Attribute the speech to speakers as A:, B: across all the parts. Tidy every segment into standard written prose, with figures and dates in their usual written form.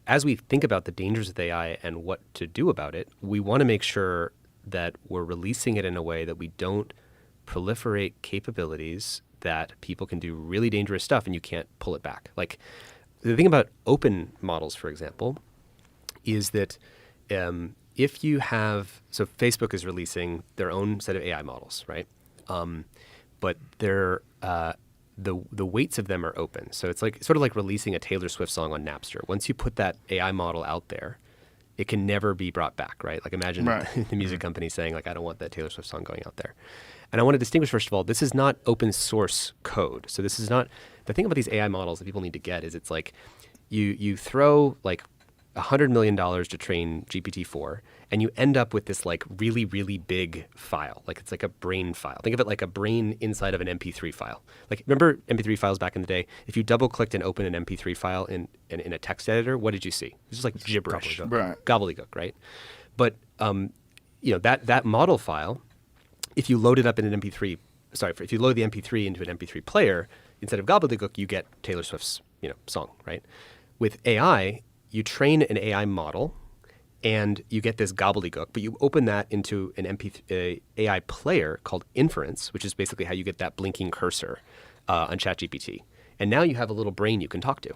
A: as we think about the dangers of AI and what to do about it, we want to make sure that we're releasing it in a way that we don't proliferate capabilities that people can do really dangerous stuff and you can't pull it back. Like the thing about open models, for example, is that if you have, so Facebook is releasing their own set of AI models, right? But they're the weights of them are open. So it's like sort of like releasing a Taylor Swift song on Napster. Once you put that AI model out there, it can never be brought back, right? Like imagine the music company saying like, I don't want that Taylor Swift song going out there. And I want to distinguish, first of all, this is not open source code. So this is not, the thing about these AI models that people need to get is it's like you throw like $100 million to train GPT-4 and you end up with this like really, really big file. Like it's like a brain file. Think of it like a brain inside of an MP3 file. Like remember MP3 files back in the day? If you double clicked and opened an MP3 file in a text editor, what did you see? It was just like gibberish, gobbledygook, right? But that model file, if you load it up in an MP3, if you load the MP3 into an MP3 player, instead of gobbledygook, you get Taylor Swift's song, right? With AI, you train an AI model and you get this gobbledygook, but you open that into an AI player called Inference, which is basically how you get that blinking cursor on ChatGPT. And now you have a little brain you can talk to.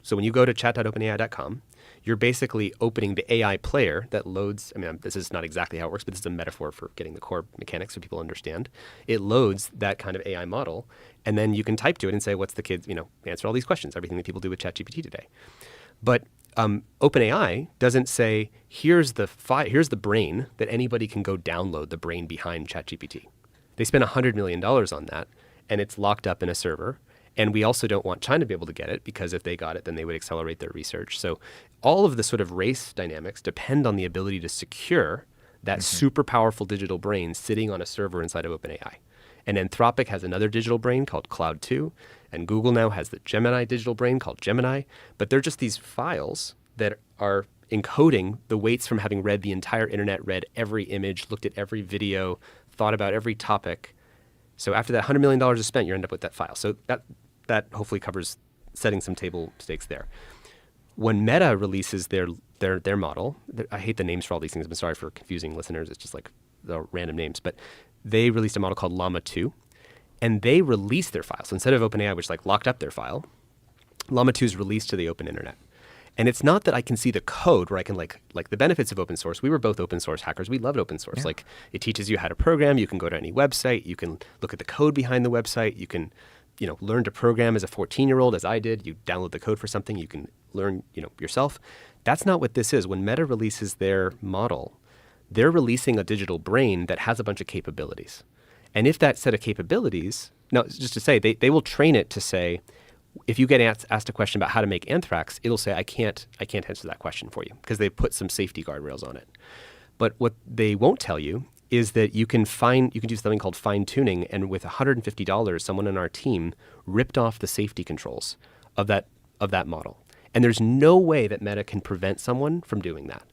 A: So when you go to chat.openai.com, you're basically opening the AI player that loads, this is not exactly how it works, but this is a metaphor for getting the core mechanics so people understand. It loads that kind of AI model, and then you can type to it and say, what's the kid's, answer all these questions, everything that people do with ChatGPT today. But OpenAI doesn't say, here's the brain that anybody can go download, the brain behind ChatGPT. They spent $100 million on that, and it's locked up in a server. And we also don't want China to be able to get it, because if they got it, then they would accelerate their research. So all of the sort of race dynamics depend on the ability to secure that super powerful digital brain sitting on a server inside of OpenAI. And Anthropic has another digital brain called Cloud 2, and Google now has the Gemini digital brain called Gemini. But they're just these files that are encoding the weights from having read the entire internet, read every image, looked at every video, thought about every topic. So after that $100 million is spent, you end up with that file. So that hopefully covers setting some table stakes there. When Meta releases their model, I hate the names for all these things. I'm sorry for confusing listeners. It's just like the random names. But they released a model called Llama 2, and they released their file. So instead of OpenAI, which locked up their file, Llama 2 is released to the open internet. And it's not that I can see the code where I can like the benefits of open source. We were both open source hackers. We loved open source. Yeah. Like it teaches you how to program. You can go to any website. You can look at the code behind the website. You can learn to program as a 14-year-old, as I did. You download the code for something. You can learn yourself. That's not what this is. When Meta releases their model, they're releasing a digital brain that has a bunch of capabilities. And if that set of capabilities, now just to say, they will train it to say, if you get asked a question about how to make anthrax, it'll say, I can't answer that question for you, because they put some safety guardrails on it. But what they won't tell you is that you can do something called fine tuning, and with $150, someone on our team ripped off the safety controls of that model. And there's no way that Meta can prevent someone from doing that.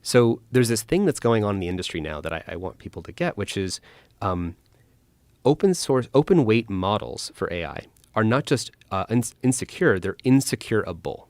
A: So there's this thing that's going on in the industry now that I want people to get, which is open weight models for AI are not just insecure, they're insecurable.